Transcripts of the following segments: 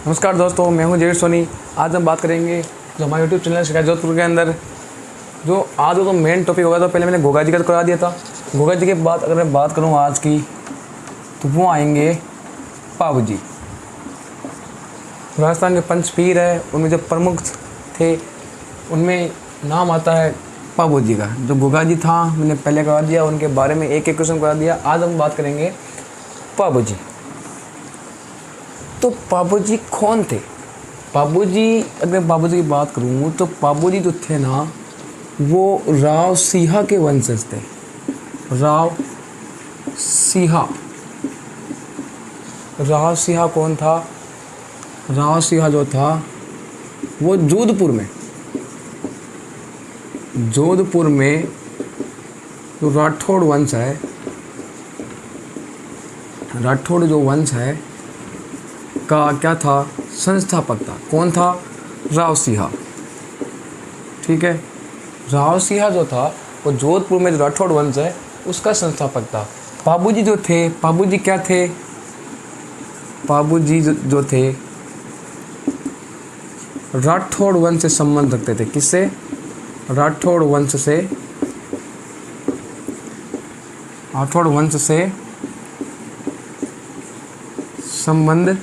नमस्कार दोस्तों, मैं हूं जेड सोनी। आज हम बात करेंगे जो हमारे यूट्यूब चैनल शिक्षा जोधपुर के अंदर जो आज तो मेन टॉपिक होगा। तो पहले मैंने गोगा जी का करा दिया था। गोगा जी के बाद अगर मैं बात करूं आज की, तो वो आएंगे पाबू जी। राजस्थान के पंच पीर है, उनमें जो प्रमुख थे उनमें नाम आता है पाबू जी का। जो गोगा जी था मैंने पहले करा दिया, उनके बारे में एक एक क्वेश्चन करा दिया। आज हम बात करेंगे पाबू जी। तो पाबू जी कौन थे? पाबू जी, अगर पाबू जी की बात करूँ तो पाबू जी जो थे ना, वो राव सिंहा के वंशज थे। राव सिंहा। राव सिंहा कौन था? राव सिंहा जो था वो जोधपुर में जो राठौड़ वंश है, राठौड़ जो वंश है का क्या था, संस्थापक था। कौन था? राव सिंहा। ठीक है, राव सिंहा जो था वो जोधपुर में जो राठौड़ वंश है उसका संस्थापक था। पाबू जी जो थे, पाबू जी क्या थे? पाबू जी जो थे राठौड़ वंश से संबंध रखते थे। किससे? राठौड़ वंश से। राठौड़ वंश से संबंध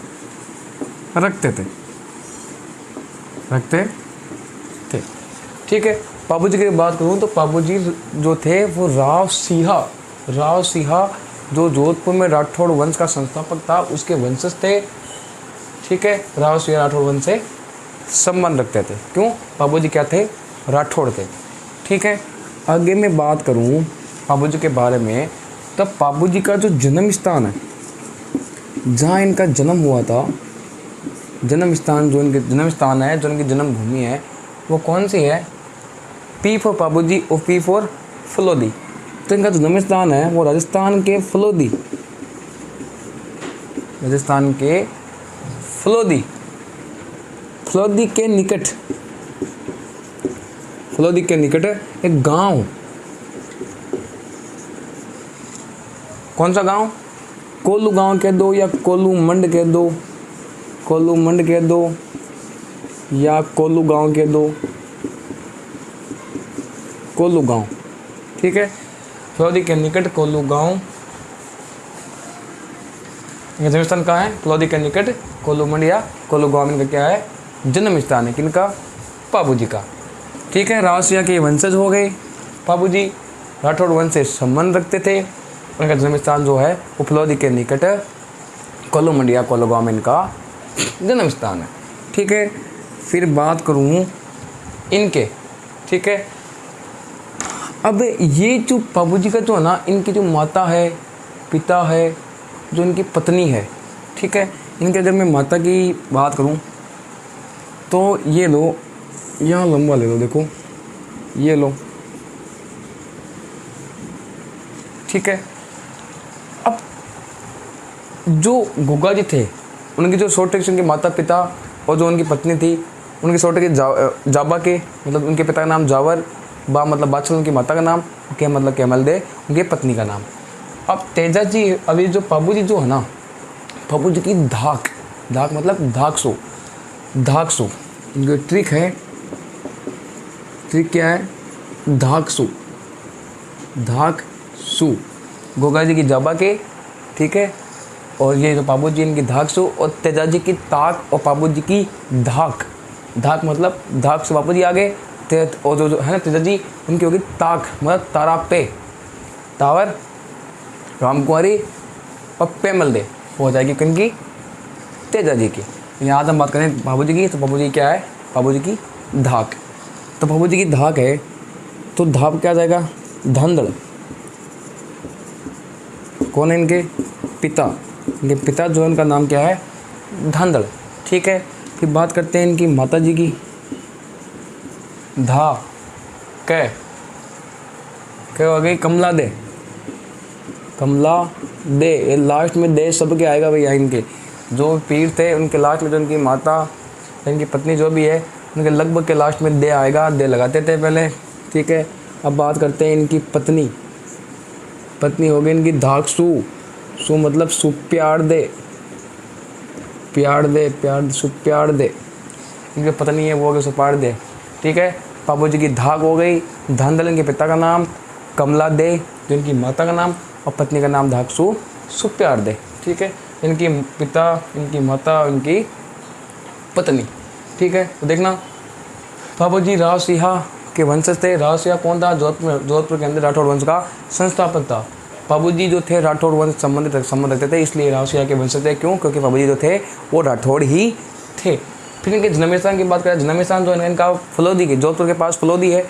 रखते थे। ठीक है, पाबू जी की बात करूं तो पाबू जी जो थे वो राव सिंहा जो जोधपुर में राठौड़ वंश का संस्थापक था, उसके वंशज थे। ठीक है, राव सिंहा राठौड़ वंश से संबंध रखते थे। क्यों? पाबू जी क्या थे? राठौड़ थे। ठीक है, आगे मैं बात करूं पाबू जी के बारे में, तब पाबू जी का जो जन्म स्थान है, जहाँ इनका जन्म हुआ था, जन्म स्थान जो इनके जन्म स्थान है, जो इनकी जन्मभूमि है, वो कौन सी है? पी फॉर पाबू जी और पी फॉर फलोदी। तो इनका जो जन्म स्थान है वो राजस्थान के फलोदी, राजस्थान के फलोदी के निकट, फलोदी के निकट एक गांव। कौन सा गांव? कोल्लू गांव कह दो या कोल्लू मंड कह दो, कोल्लू मंड कह दो या कोल्लू गांव कह दो, कोल्लू गांव। ठीक है, फलोदी के निकट कोल्लू गांव। जन्म स्थान कहाँ है? फलोदी के निकट कोल्लू मंड या कोल्लू गांव। इनका क्या है? जन्म स्थान है। किनका? पाबू जी का। ठीक है, राव सिंहा के वंशज हो गए। पाबू जी राठौड़ वंश से संबंध रखते थे। उनका जन्म स्थान जो है वो फलोदी के निकट कोल्लू मंड या कोल्लू गांव में इनका जन्म स्थान है। ठीक है, फिर बात करूं इनके। ठीक है, अब ये जो पाबू जी का जो है ना, इनकी जो माता है, पिता है, जो इनकी पत्नी है। ठीक है, इनके अगर मैं माता की बात करूं तो ये लो, यहाँ लंबा ले लो, देखो ये लो। ठीक है, अब जो गोगा जी थे, उनकी जो शॉर्ट उनके माता पिता और जो उनकी पत्नी थी, उनके शॉर्ट जाबा के, मतलब उनके पिता का नाम जावर, बा मतलब बादशाह उनकी माता का नाम, के मतलब कैमल दे उनके पत्नी का नाम। अब तेजा जी, अभी जो पाबू जी जो है ना, पाबू जी की धाक मतलब धाकसू इनकी ट्रिक है। ट्रिक क्या है? धाकसू गोगा जी की जाबा के। ठीक है, और ये जो पाबू जी इनकी धाकसू, और तेजा जी की ताक और पाबू जी की धाक मतलब धाकसू पाबू जी आगे, और जो है ना तेजा जी, उनकी होगी ताक मतलब तारा पे, टावर रामकुमारी और पेमल दे हो जाएगी किनकी? तेजा जी की। यहाँ आज हम बात करें पाबू जी की, तो पाबू जी क्या है? पाबू जी की धाक। तो पाबू जी की धाक है, तो धाक क्या आ जाएगा? धंधड़। कौन है इनके? पिता। इनके पिता जो है उनका नाम क्या है? धंधड़। ठीक है, फिर बात करते हैं इनकी माता जी की। धा कै हो गई? कमला दे ये लास्ट में दे सबके आएगा भैया। इनके जो पीर थे उनके लास्ट में जो उनकी माता, इनकी पत्नी जो भी है, उनके लगभग के लास्ट में दे आएगा, दे लगाते थे पहले। ठीक है, अब बात करते हैं इनकी पत्नी हो गई इनकी धाकसू। सु मतलब सुप्यार दे, सुप्यार्दे, इनकी पत्नी है वो हो गई सुपार्दे। ठीक है, पापू जी की धाक हो गई, धांधल इनके पिता का नाम, कमला दे जो इनकी माता का नाम, और पत्नी का नाम धाकसु सुप्यार्दे। ठीक है, इनकी पिता, इनकी माता, इनकी पत्नी। ठीक है, तो देखना पापू जी राव सिंहा के वंशज थे। राव सिंहा कौन था? जोधपुर के अंदर राठौड़ वंश का संस्थापक था। पापू जी जो थे राठौड़ वंश संबंध रखते थे, इसलिए राव सिंहा के वंशज थे। क्यों? क्योंकि पापू जी जो थे वो राठौड़ ही थे। फिर इनके जन्म स्थान की बात करें, जन्म स्थान जो है इनका फलोदी की, जोधपुर के पास फलोदी है,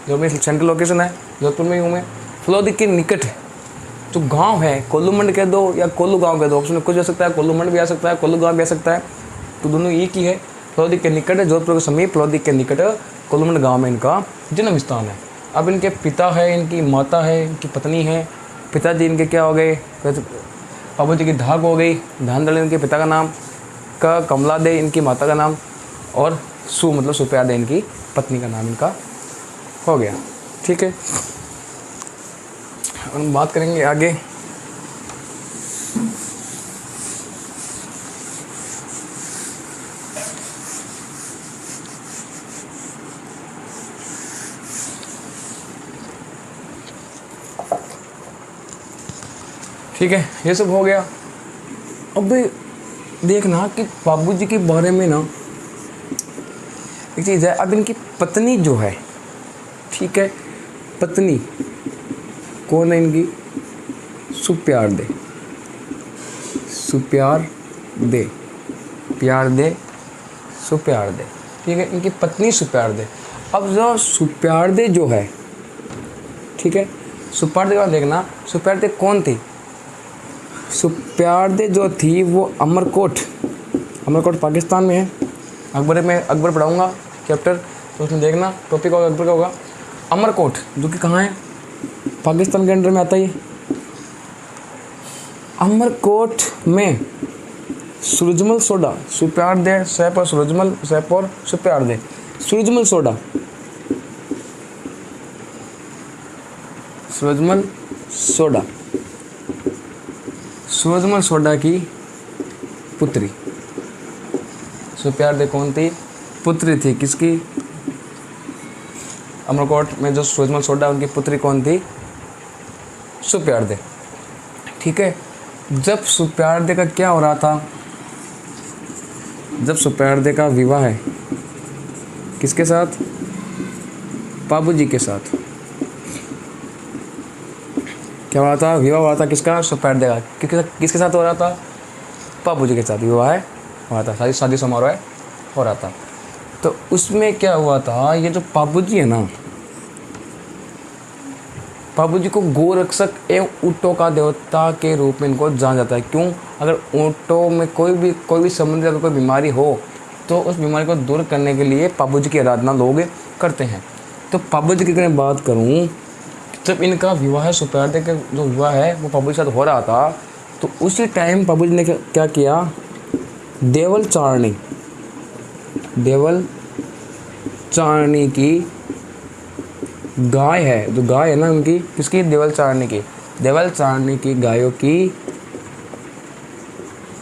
जो मेरी सेंट्रल लोकेशन है, जोधपुर में ही हूँ मैं। फलोदी के निकट जो गांव है, कोल्लूमंड कह दो या कोल्लू गांव कह दो, ऑप्शन में कुछ आ सकता है, कोल्लूमंड भी आ सकता है, कोल्लू गांव भी आ सकता है, तो दोनों एक ही है। फलोदी के निकट, जोधपुर के समीप फलोदी के निकट कोल्लूमंड गाँव में इनका जन्म स्थान है। अब इनके पिता है, इनकी माता है, इनकी पत्नी है। पिताजी इनके क्या हो गए? पापू जी की धाक हो गई, धानदल इनके पिता का नाम, का कमला दे इनकी माता का नाम, और सु मतलब सुप्यार्दे इनकी पत्नी का नाम इनका हो गया। ठीक है, हम बात करेंगे आगे। ठीक है, ये सब हो गया। अब देखना कि बाबू जी के बारे में ना एक चीज़ है। अब इनकी पत्नी जो है, ठीक है, पत्नी कौन है इनकी? सुप्यार्दे, सुप्यार्दे, प्यार्दे, सुप्यार्दे। ठीक है, इनकी पत्नी सुप्यार्दे। अब जो सुप्यार्दे जो है, ठीक है, सुप्यार्दे का देखना, सुप्यार्दे कौन थी? सुप्यार्दे जो थी वो अमरकोट पाकिस्तान में है। अकबर पढ़ाऊँगा चैप्टर, तो उसमें देखना टॉपिक होगा अकबर का होगा। अमरकोट जो कि कहाँ है? पाकिस्तान के अंडर में आता है। अमरकोट में सूरजमल सोडा, सुप्यार्दे सैप और सूरजमल, सैप और सुप्यार्दे, सूरजमल सोडा, सूरजमल सोडा, सूरजमल सोडा की पुत्री। सुप्यार्दे कौन थी? पुत्री थी किसकी? अमरकोट में जो सूरजमल सोडा, उनकी पुत्री कौन थी? सुप्यार्दे। ठीक है, जब सुप्यार्दे का क्या हो रहा था? जब सुप्यार्दे का विवाह है किसके साथ? पापू जी के साथ। क्या हो रहा था? विवाह हो रहा था किसका? सुप्यार्दे का। किसके साथ हो रहा था? पापू जी के साथ विवाह हो रहा था, शादी समारोह हो रहा था। तो उसमें क्या हुआ था? ये जो पापू जी है ना, पापू जी को गोरक्षक एवं ऊँटों का देवता के रूप में इनको जाना जाता है। क्यों? अगर ऊँटों में कोई भी संबंधित अगर कोई बीमारी हो तो उस बीमारी को दूर करने के लिए पापू जी की आराधना लोग करते हैं। तो पापू जी की अगर मैं बात करूँ, जब इनका विवाह सुप्यार्दे का जो विवाह है वो पापू जी के साथ हो रहा था, तो उसी टाइम पापू जी ने क्या किया? देवल चारणी की गाय है, जो गाय है ना उनकी, किसकी? देवल चारणी की गायों की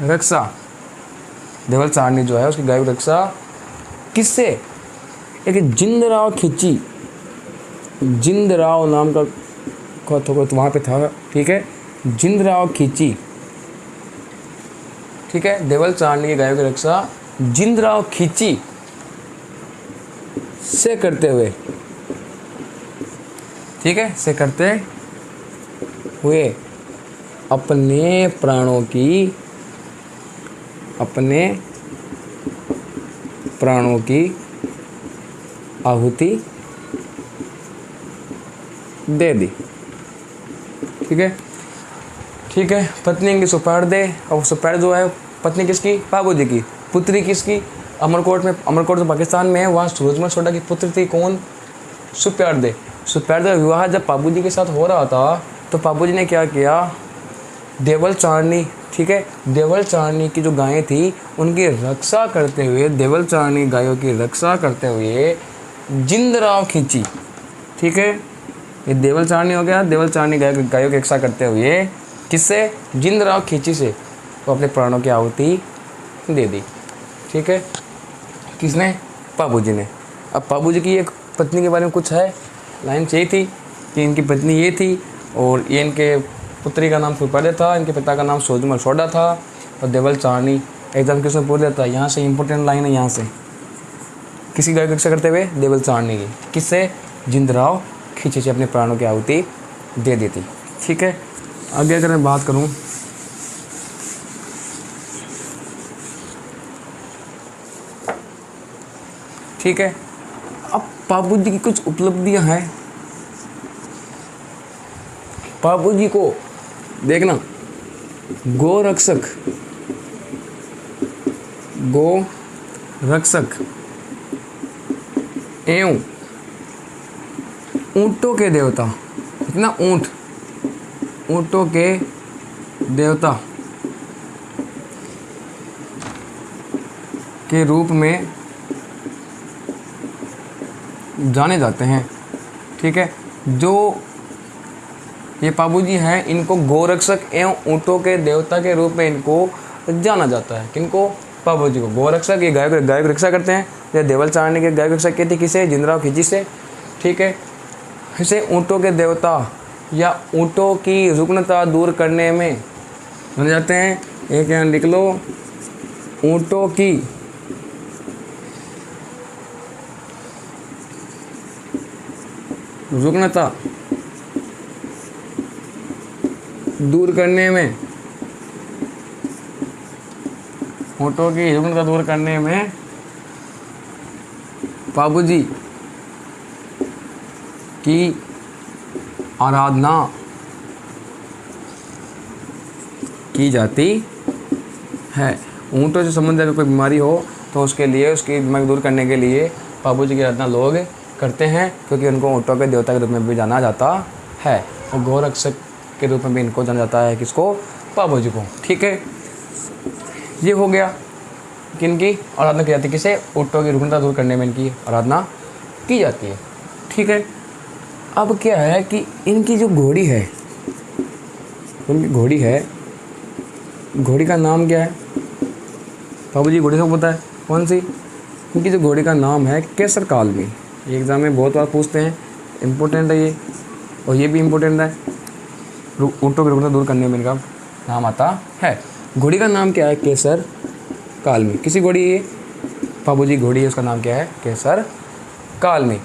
रक्षा, देवल चारणी जो है उसकी गायों की रक्षा किससे? एक जिंदराव नाम का तो वहाँ पे था। ठीक है, जिंदराव खींची। ठीक है, देवल चारणी की गायों की रक्षा जिंदराव खींची से करते हुए, ठीक है, से करते हुए अपने प्राणों की आहुति दे दी। ठीक है, पत्नी इनकी सुप्यार्दे, और सुप्यार्दे जो है पत्नी किसकी? पापू जी की। पुत्री किसकी? अमरकोट तो पाकिस्तान में है, वहाँ सूरजमल सोडा की पुत्री थी कौन? सुप्यार्दे। सुप्यार्दे का विवाह जब पापू जी के साथ हो रहा था तो पापू जी ने क्या किया? देवल चारणी, ठीक है, देवल चारणी की जो गायें थी उनकी रक्षा करते हुए, देवल चारणी गायों की रक्षा करते हुए जिंदराव खींची। ठीक है, ये देवल चारणी हो गया। देवल चारणी गायों की रक्षा करते हुए किससे? जिंदराव खींची से वो अपने प्राणों की आहुति दे दी। ठीक है, किसने? पाबूजी ने। अब पाबूजी की एक पत्नी के बारे में कुछ है, लाइन चाहिए थी कि इनकी पत्नी ये थी और ये इनके पुत्री का नाम सुपैले था, इनके पिता का नाम सोजमल सोडा था और देवल चारनी। एग्जाम किसमें पूछ देता है, यहाँ से इंपॉर्टेंट लाइन है, यहाँ से किसी गाय की रक्षा करते हुए देवल चारनी की, किससे? जिंदराव खींचे से अपने प्राणों की आहुति दे देती। ठीक है, आगे अगर मैं बात करूँ ठीक है, अब पाबूजी की कुछ उपलब्धियां हैं। पाबूजी को देखना, गो रक्षक एवं ऊंटों के देवता, इतना ऊंटों के देवता के रूप में जाने जाते हैं। ठीक है, जो ये पाबूजी हैं इनको गोरक्षक एवं ऊंटों के देवता के रूप में इनको जाना जाता है। किनको? पाबूजी को। गोरक्षक, ये गाय की रक्षा करते हैं। ये देवल चारनी के गाय की रक्षा की थी, किसे? जिंदराव खींची से। ठीक है, इसे ऊंटों के देवता या ऊंटों की रुग्णता दूर करने में बन जाते हैं। एक यहाँ लिख लो, ऊंटों की रुग्णता दूर करने में, ऊंटों की रुग्णता दूर करने में पाबूजी की आराधना की जाती है। ऊंटों से संबंधित कोई बीमारी हो तो उसके लिए, उसकी बीमारी दूर करने के लिए पाबूजी की आराधना लोग करते हैं, क्योंकि उनको ऊंटों के देवता के रूप में भी जाना जाता है और गोरक्षक के रूप में भी इनको जाना जाता है। किसको? पाबूजी को। ठीक है, ये हो गया किनकी आराधना की जाती है, किसे? ऊंटों की रुग्णता दूर करने में इनकी आराधना की जाती है। ठीक है, अब क्या है कि इनकी जो घोड़ी है, उनकी घोड़ी है, घोड़ी का नाम क्या है? पाबूजी घोड़ी को पता है कौन सी? इनकी जो घोड़ी का नाम है केसर कालमी। ये एग्ज़ाम में बहुत बार पूछते हैं, इम्पोर्टेंट है ये, और ये भी इम्पोर्टेंट है। ऊंटों की रुग्णता दूर करने में इनका नाम आता है। घोड़ी का नाम क्या है? केसर कालमी। किसी घोड़ी है? पाबूजी घोड़ी है, उसका नाम क्या है? केसर कालमी।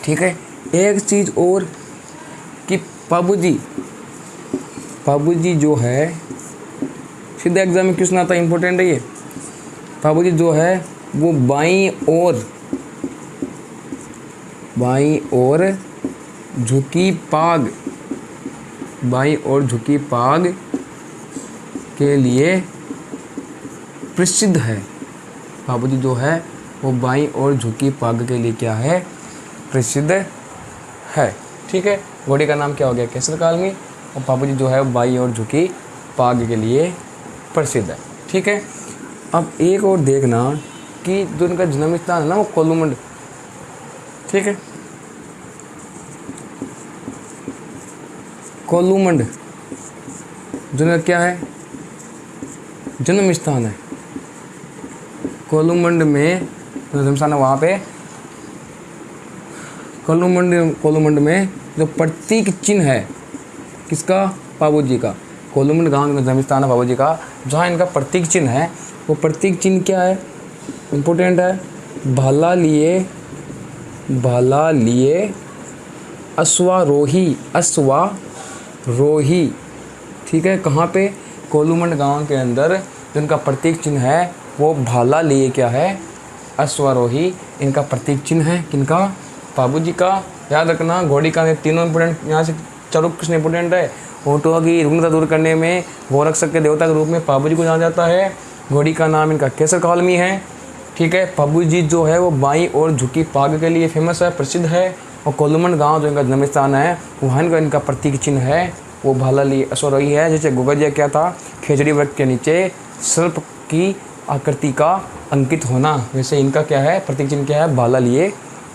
ठीक है, एक चीज़ और कि पाबूजी जो है, सीधा एग्जाम में क्वेश्चन आता है, इम्पोर्टेंट है ये। पाबूजी जो है वो बाईं ओर झुकी पाग के लिए प्रसिद्ध है। पाबूजी जो है वो बाईं ओर झुकी पाग के लिए क्या है? प्रसिद्ध है। ठीक है, घोड़ी का नाम क्या हो गया? केसर कालमी। और पाबूजी जो है वो बाईं ओर झुकी पाग के लिए प्रसिद्ध है। ठीक है, अब एक और देखना कि जो उनका जन्म स्थान है ना, वो कोलूमंड। ठीक है, कोलूमंड जो उनका क्या है? जन्म स्थान है। कोलूमंड में जन्म स्थान है, वहाँ पे कोलूमंड में जो प्रतीक चिन्ह है, किसका? पाबूजी का। कोलूमंड गांव में जन्म स्थान है पाबूजी का, जहाँ इनका प्रतीक चिन्ह है, वो प्रतीक चिन्ह क्या है? इम्पोर्टेंट है, भाला लिए अश्वारोही। ठीक है, कहाँ पे? कोलूमंड गांव के अंदर जिनका प्रतीक चिन्ह है वो भाला लिए क्या है? अश्वारोही। इनका प्रतीक चिन्ह है किनका? पाबूजी का। याद रखना, घोड़ी का तीनों इंपोर्टेंट, यहाँ से चारों कृष्ण इंपोर्टेंट है। ऊंटों की रुग्णता दूर करने में गोरक्षक के देवता के रूप में पाबूजी को जाना जाता है। घोड़ी का नाम इनका केसर कालमी है। ठीक है, पाबूजी जो है वो बाईं ओर झुकी पाग के लिए फेमस है, प्रसिद्ध है। और कोलूमंड गांव जो इनका जन्म स्थान है, वहाँ का इनका प्रतीक चिन्ह है वो भाला लिए अश्वारोही है। जैसे गोगजिया क्या था? खेजड़ी वृक्ष के नीचे सर्प की आकृति का अंकित होना, वैसे इनका क्या है? प्रतीक चिन्ह क्या है? भाला लिए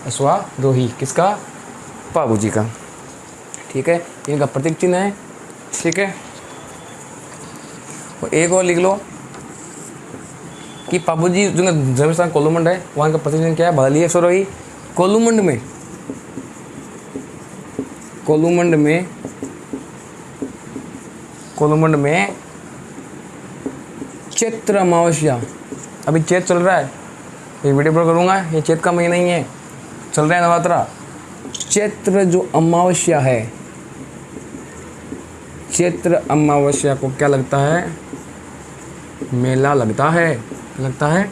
अश्वारोही। किसका? पाबूजी का। ठीक है, इनका प्रतीक चिन्ह है। ठीक है, और एक और लिख लो, कि पाबूजी जो जन्मस्थान कोलूमंड है वहाँ का प्रतिष्ठान क्या है, भली है सरोही। कोलूमंड में चैत्र अमावस्या, अभी चैत चल रहा है, ये वीडियो पर करूँगा, ये चैत का महीना ही है, चल रहा है नवरात्रा। चैत्र जो अमावस्या है, चैत्र अमावस्या को क्या लगता है, मेला लगता है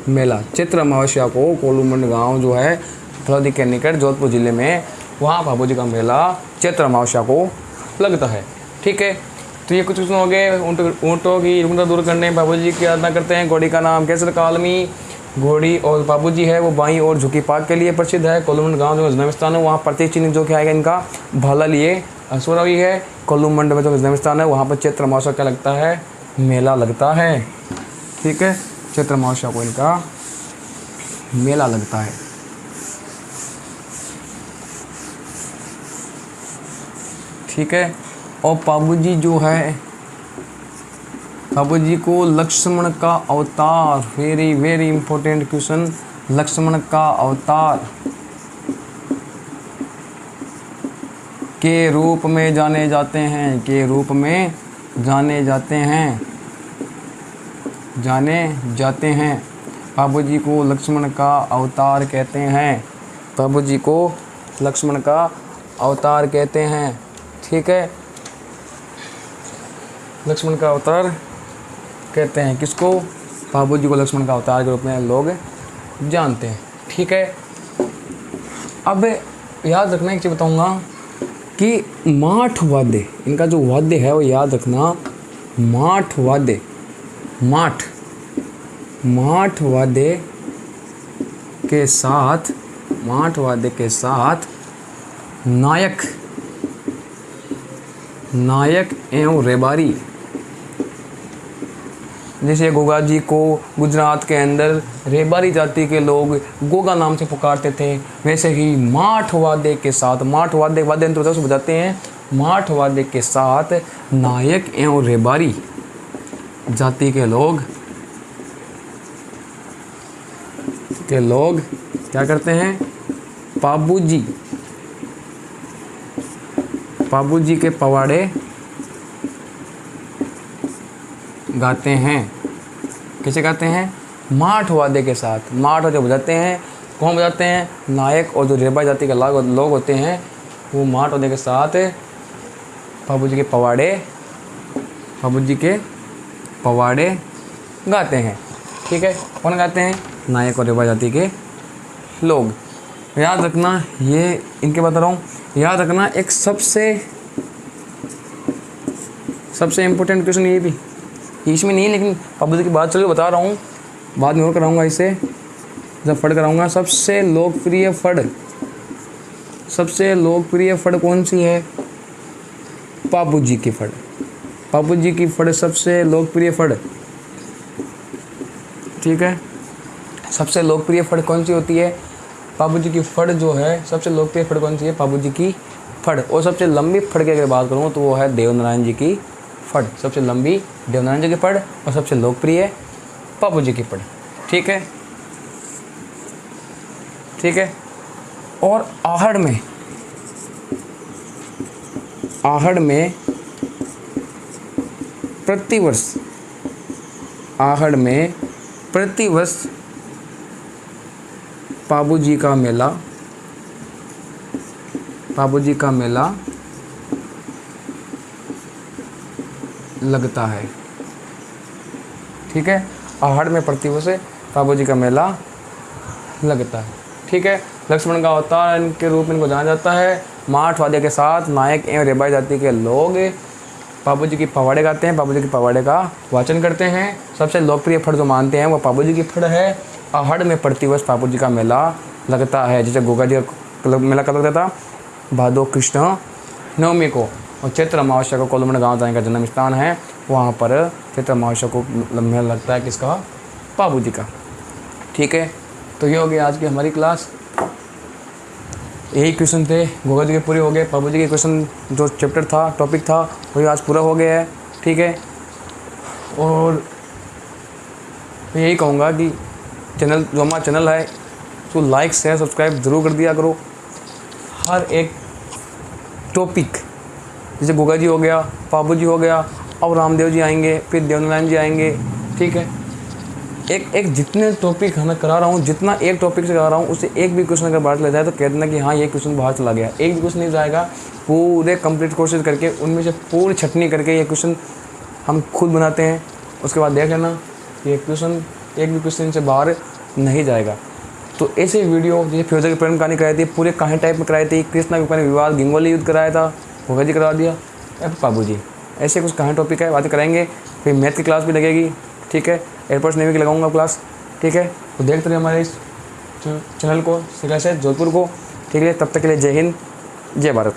मेला। चैत्र अमावस्या को कोलूमंड गांव जो है फलौदी के निकट जोधपुर जिले में, वहाँ बाबूजी का मेला चैत्र अमावस्या को लगता है। ठीक है, तो ये कुछ हो गए। ऊँटों की रुग्णता दूर करने बाबूजी की आराधना करते हैं। घोड़ी का नाम केसर कालमी घोड़ी और बाबूजी है वो बाईं और झुकी पाक के लिए प्रसिद्ध है। कोलूमंड गांव जो जन्म स्थान है वहाँ प्रतीक चिन्ह जो क्या आएगा इनका भाला लिए असुरवी है। कोलूमंड में जो जन्म स्थान है वहाँ पर चैत्र अमावस्या क्या लगता है, मेला लगता है। ठीक है, चैत्र अमावस्या को इनका मेला लगता है। ठीक है, और बाबूजी जो है, बाबूजी को लक्ष्मण का अवतार, very very important question, Lakshman का अवतार के रूप में जाने जाते हैं, के रूप में जाने जाते हैं। बाबूजी को लक्ष्मण का अवतार कहते हैं, बाबूजी को लक्ष्मण का अवतार कहते हैं। ठीक है, लक्ष्मण का अवतार कहते हैं किसको, बाबूजी को लक्ष्मण का अवतार के रूप में लोग जानते हैं। ठीक है, अब याद रखना एक चीज़ बताऊंगा कि माठ वाद्य, इनका जो वाद्य है वो याद रखना, माठ वाद्य, माठ वाद्य के साथ नायक एवं रेबारी, जैसे गोगा जी को गुजरात के अंदर रेबारी जाति के लोग गोगा नाम से पुकारते थे, वैसे ही माठ वाद्य के साथ, माठ वाद्य यंत्र से बजाते हैं, माठ वाद्य के साथ नायक एवं रेबारी जाति के लोग क्या करते हैं, बाबूजी के पवाड़े गाते हैं। कैसे गाते हैं, माठ वाद्य के साथ। माठ वाद्य बजाते हैं, कौन बजाते हैं, नायक और जो रेबा जाति के लोग होते हैं वो माठ वाद्य के साथ बाबूजी के पवाड़े गाते हैं। ठीक है, कौन गाते हैं, नायक और रेबा जाति के लोग। याद रखना, ये इनके बता रहा हूँ, याद रखना एक सबसे इम्पोर्टेंट क्वेश्चन ये भी इसमें नहीं, लेकिन बाबूजी की बात चलो बता रहा हूँ, बाद में और कराऊंगा इसे जब फड़ कराऊंगा। सबसे लोकप्रिय फड़ कौन सी है, बाबूजी की फड़। बाबूजी की फड़ सबसे लोकप्रिय फड़। ठीक है, सबसे लोकप्रिय फड़ कौन सी होती है, बाबूजी की फड़ जो है सबसे लोकप्रिय फड़ कौन सी है, बाबूजी की फड़। और सबसे लंबी फड़ की अगर बात करूँ तो वो है देवनारायण जी की फड़। सबसे लंबी देवनारायण जी की फड़ और सबसे लोकप्रिय बाबूजी की फड़। ठीक है, और आहड़ में प्रतिवर्ष बाबूजी का मेला लगता है। ठीक है, आहड़ में प्रतिवर्ष बाबूजी का मेला लगता है। ठीक है, लक्ष्मण का अवतार के रूप में इनको जाना जाता है। माठ वाद्य के साथ नायक एवं रेबाई जाति के लोग बाबूजी की पवाड़े गाते हैं, बाबूजी की पवाड़े का वाचन करते हैं। सबसे लोकप्रिय फड़ जो मानते हैं वो बाबूजी की फड़ है। आहड़ में प्रतिवर्ष बाबूजी का मेला लगता है। जैसे गोगा जी का मेला कब लगता था, भादो कृष्ण नवमी को। और चैत्र अमावस्या को कोलूमंड गांव जाने का जन्म स्थान है, वहाँ पर चैत्र अमावस्या को मेला लगता है किसका, बाबूजी का। ठीक है, तो ये हो गई आज की हमारी क्लास। यही क्वेश्चन थे, गोगा जी के पूरे हो गए। बाबूजी के क्वेश्चन जो चैप्टर था, टॉपिक था, वही आज पूरा हो गया है। ठीक है, और मैं यही कहूँगा कि चैनल जो हमारा चैनल है तो लाइक शेयर सब्सक्राइब ज़रूर कर दिया करो। हर एक टॉपिक जैसे गोगा जी हो गया, पापू जी हो गया, अब रामदेव जी आएंगे, फिर देवनारायण जी आएंगे, ठीक है। एक जितने टॉपिक मैं करा रहा हूँ, जितना एक टॉपिक से करा रहा हूँ, उससे एक भी क्वेश्चन अगर बाहर चला जाए तो कह देना कि हाँ ये क्वेश्चन बाहर चला गया। एक भी क्वेश्चन नहीं जाएगा, पूरे कंप्लीट कोशिश करके उनमें से पूरी छटनी करके ये क्वेश्चन हम खुद बनाते हैं। उसके बाद देख लेना ये क्वेश्चन एक भी क्वेश्चन से बाहर नहीं जाएगा। तो ऐसे वीडियो जैसे फिरोजा की प्रेम कहानी कराई थी, पूरे कहानी टाइप में कराई थी, कृष्णा के ऊपर विवाद, गिंगोली युद्ध कराया था, भोगा जी करवा दिया, अब पापू जी, ऐसे कुछ कहानी टॉपिक है, बातें कराएंगे। फिर मैथ की क्लास भी लगेगी, ठीक है, एयरपोर्ट्स नेवी की लगाऊंगा क्लास, ठीक है। तो देखते रहिए हमारे इस चैनल को, सिरा से जोधपुर को, ठीक है। तब तक के लिए जय हिंद, जय भारत।